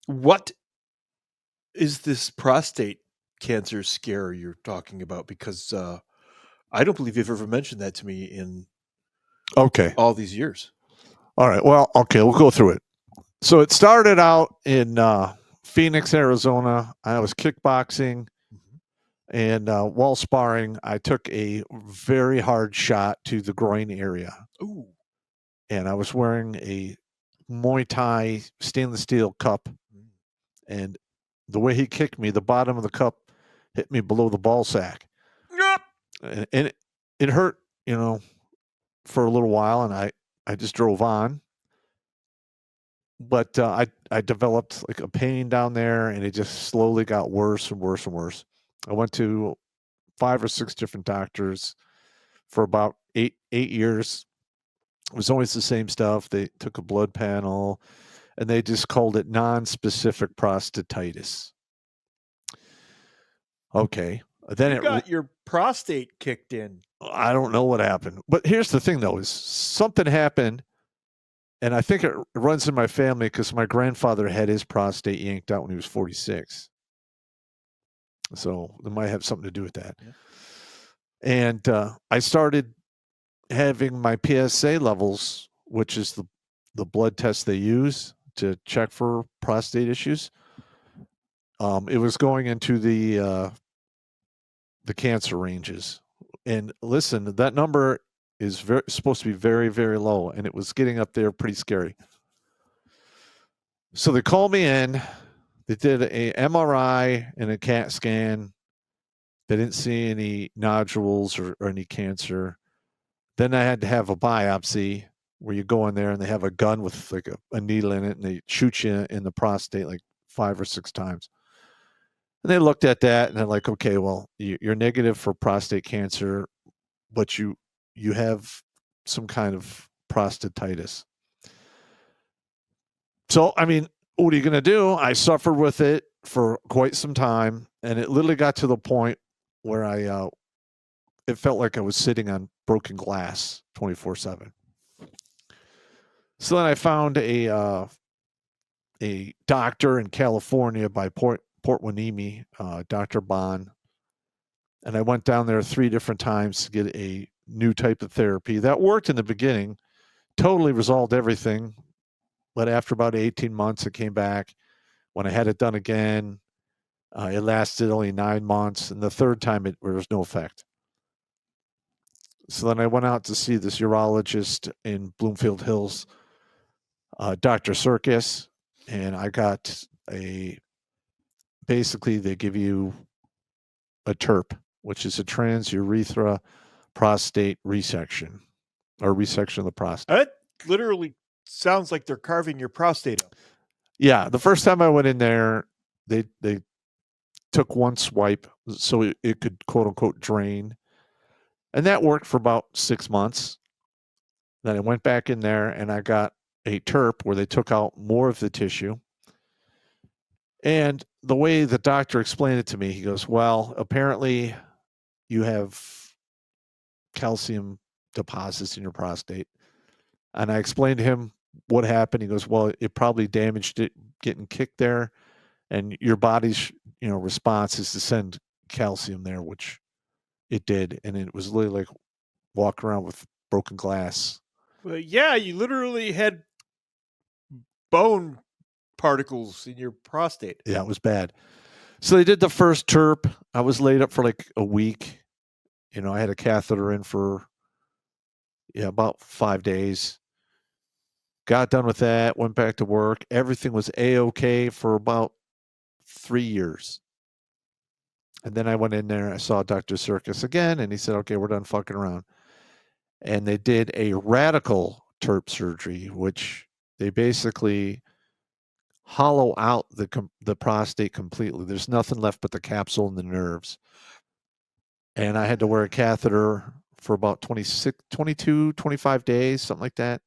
What is this prostate cancer scare you're talking about? Because I don't believe you've ever mentioned that to me in Okay. all these years. All right. Well, okay, we'll go through it. So it started out in Phoenix, Arizona. I was kickboxing, Mhm. and while sparring, I took a very hard shot to the groin area. Ooh. And I was wearing a Muay Thai stainless steel cup. Mm. And the way he kicked me, the bottom of the cup hit me below the ball sack. Yup. And it hurt, for a little while. And I just drove on. But I developed like a pain down there, and it just slowly got worse and worse and worse. I went to 5 or 6 different doctors for about eight years. It was always the same stuff. They took a blood panel, and they just called it non-specific prostatitis. Okay, then You got your prostate kicked in. I don't know what happened, but here's the thing, though: is something happened, and I think it runs in my family because my grandfather had his prostate yanked out when he was 46. So it might have something to do with that. Yeah. And I started having my PSA levels, which is the blood test they use to check for prostate issues. It was going into the cancer ranges. And listen, that number is supposed to be very, very low, and it was getting up there pretty scary. So they called me in. They did a MRI and a CAT scan. They didn't see any nodules or any cancer. Then I had to have a biopsy where you go in there and they have a gun with like a needle in it, and they shoot you in the prostate like 5 or 6 times. And they looked at that and they're like, okay, well, you're negative for prostate cancer, but you have some kind of prostatitis. So, I mean, what are you going to do? I suffered with it for quite some time, and it literally got to the point where it felt like I was sitting on broken glass 24/7. So then I found a doctor in California by Port Hueneme, Dr. Bond, and I went down there 3 different times to get a new type of therapy that worked in the beginning, totally resolved everything. But after about 18 months, it came back. When I had it done again, it lasted only 9 months, and the third time there was no effect. So then I went out to see this urologist in Bloomfield Hills, Dr. Circus, and I got basically they give you a TURP, which is a transurethra prostate resection or resection of the prostate. That literally sounds like they're carving your prostate up. Yeah, the first time I went in there, they took one swipe so it could quote unquote drain, and that worked for about 6 months. Then I went back in there and I got a TURP where they took out more of the tissue. And the way the doctor explained it to me, he goes, well, apparently you have calcium deposits in your prostate. And I explained to him what happened. He goes, well, it probably damaged it getting kicked there. And your body's, response is to send calcium there, which it did. And it was literally like walking around with broken glass. Well, yeah, you literally had bone particles in your prostate. Yeah, it was bad. So they did the first TURP. I was laid up for like a week. I had a catheter in for about 5 days. Got done with that, went back to work. Everything was A-okay for about 3 years. And then I went in there, I saw Dr. Circus again, and he said, okay, we're done fucking around. And they did a radical TURP surgery, which they basically hollow out the prostate completely. There's nothing left but the capsule and the nerves. And I had to wear a catheter for about 26, 22, 25 days, something like that.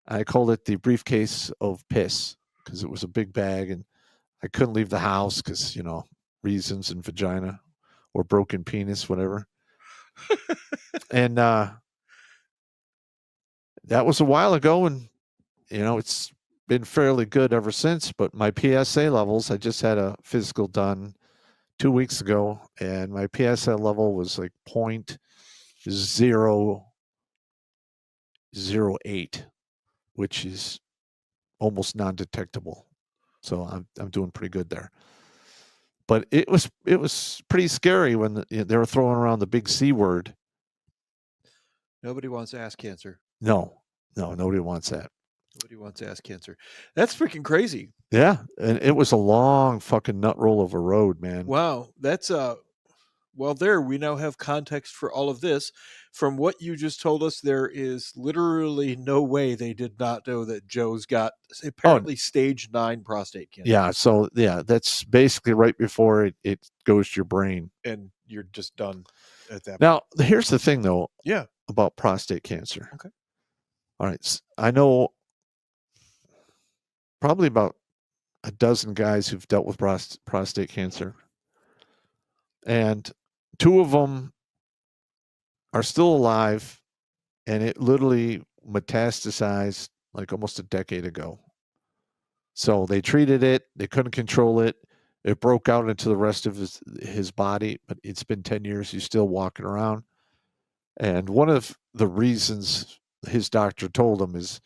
I called it the briefcase of piss because it was a big bag and I couldn't leave the house because, reasons and vagina or broken penis, whatever. And that was a while ago. And, it's been fairly good ever since. But my PSA levels, I just had a physical done 2 weeks ago, and my PSA level was like 0.008, which is almost non-detectable. So I'm doing pretty good there. But it was pretty scary when they were throwing around the big C word. Nobody wants ass cancer. No, nobody wants that. Nobody wants ass cancer. That's freaking crazy. Yeah, and it was a long fucking nut roll of a road, man. Wow, that's well, there we now have context for all of this. From what you just told us, there is literally no way they did not know that Joe's got apparently stage 9 prostate cancer. Yeah, so yeah, that's basically right before it goes to your brain. And you're just done at that point. Now, here's the thing though. Yeah. About prostate cancer. Okay. All right. I know probably about a dozen guys who've dealt with prostate cancer. And 2 of them are still alive, and it literally metastasized like almost a decade ago. So they treated it, they couldn't control it. It broke out into the rest of his body, but it's been 10 years. He's still walking around. And one of the reasons his doctor told him is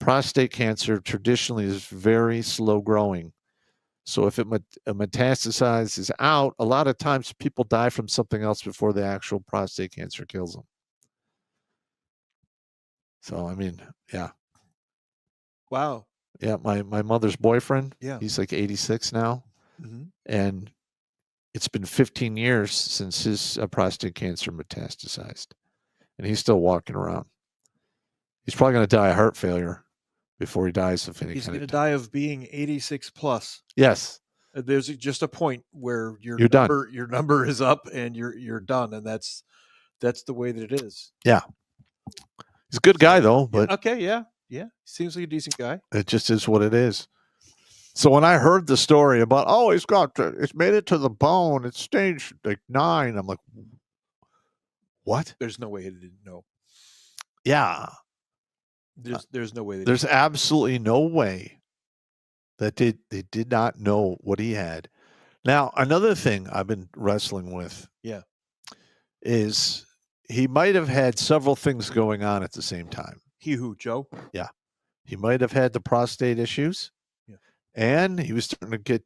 prostate cancer traditionally is very slow growing. So if it metastasizes out, a lot of times people die from something else before the actual prostate cancer kills them. So, I mean, yeah. Wow. Yeah, my mother's boyfriend, Yeah. he's like 86 now. Mm-hmm. And it's been 15 years since his prostate cancer metastasized. And he's still walking around. He's probably going to die of heart failure before he dies of any He's kind going of to die of being 86 plus. Yes. There's just a point where your number is up and you're done, and that's the way that it is. Yeah. He's a good guy though, but okay, yeah. Seems like a decent guy. It just is what it is. So when I heard the story about, it's made it to the bone, it's stage like 9, I'm like, what? There's no way he didn't know. Yeah. There's no way. There's absolutely no way that they did not know what he had. Now, another thing I've been wrestling with, is he might have had several things going on at the same time. He who, Joe? Yeah. He might have had the prostate issues. Yeah. And he was starting to get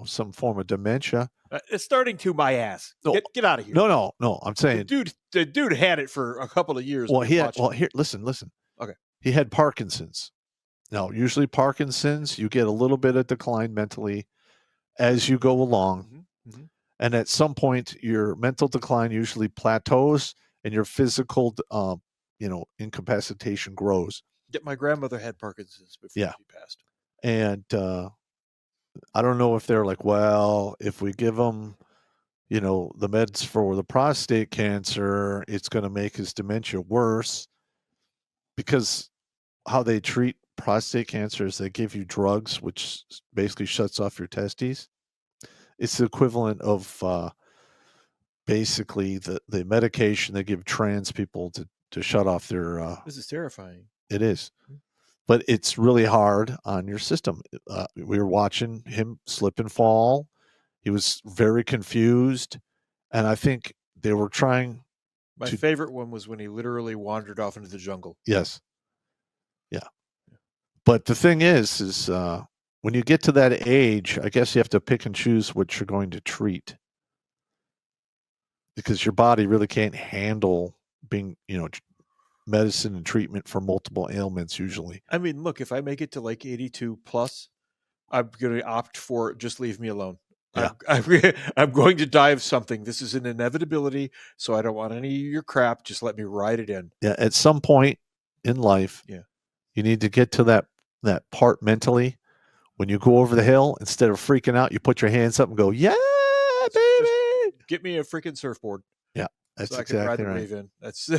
some form of dementia. It's starting to my ass. No, get out of here. No. I'm saying the dude had it for a couple of years. Well, here, listen. Okay. He had Parkinson's. Now, usually Parkinson's, you get a little bit of decline mentally as you go along. Mm-hmm. Mm-hmm. And at some point, your mental decline usually plateaus and your physical, incapacitation grows. My grandmother had Parkinson's before she passed. And I don't know if they're like, well, if we give him, the meds for the prostate cancer, it's going to make his dementia worse. Because how they treat prostate cancer is they give you drugs, which basically shuts off your testes. It's the equivalent of basically the medication they give trans people to shut off their. This is terrifying. It is. But it's really hard on your system. We were watching him slip and fall. He was very confused. And I think they were trying. My favorite one was when he literally wandered off into the jungle. Yes. Yeah. But the thing is when you get to that age, I guess you have to pick and choose what you're going to treat. Because your body really can't handle being, medicine and treatment for multiple ailments usually. I mean, look, if I make it to like 82 plus, I'm going to opt for just leave me alone. Yeah. I'm going to die of something. This is an inevitability, so I don't want any of your crap. Just let me ride it in. Yeah, at some point in life, you need to get to that part mentally. When you go over the hill, instead of freaking out, you put your hands up and go, "Yeah, baby! Just get me a freaking surfboard." Yeah, that's so exactly I can ride the right. wave in. That's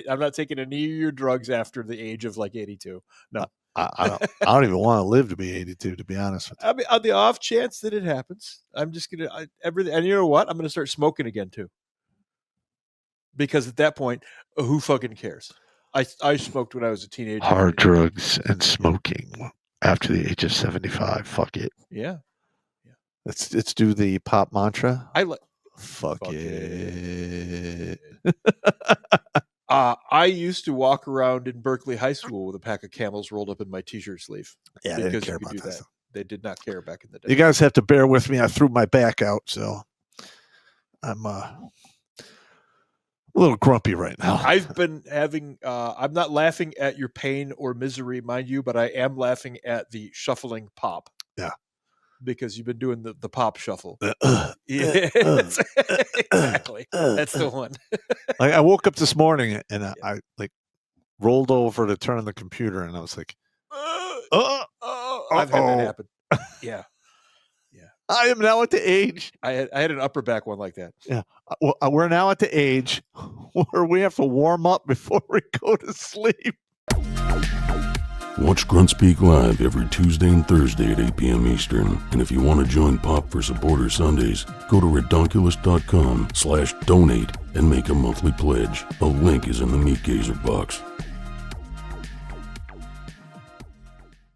I'm not taking any of your drugs after the age of like 82. No. I don't even want to live to be 82, to be honest with you. I mean, on the off chance that it happens, I'm just gonna everything. And you know what? I'm gonna start smoking again too. Because at that point, who fucking cares? I smoked when I was a teenager. Hard drugs and smoking after the age of 75. Fuck it. Yeah. Let's do the Popp mantra. Fuck Fuck it. I used to walk around in Berkeley High School with a pack of Camels rolled up in my t-shirt sleeve. Yeah, they didn't because care you could about do that that. stuff. They did not care back in the day. You guys have to bear with me. I threw my back out, so I'm a little grumpy right now. I've been having I'm not laughing at your pain or misery, mind you, but I am laughing at the shuffling Popp. Yeah. Because you've been doing the Popp shuffle. Yes. Exactly. That's the one. Like, I woke up this morning and I like rolled over to turn on the computer and I was like, I've had that happen. Yeah. I am now at the age. I had an upper back one like that. Yeah. Well, we're now at the age where we have to warm up before we go to sleep. Watch Grunt Speak live every Tuesday and Thursday at 8 p.m. Eastern. And if you want to join Popp for Supporter Sundays, go to redonkulous.com/donate and make a monthly pledge. A link is in the Meat Gazer box.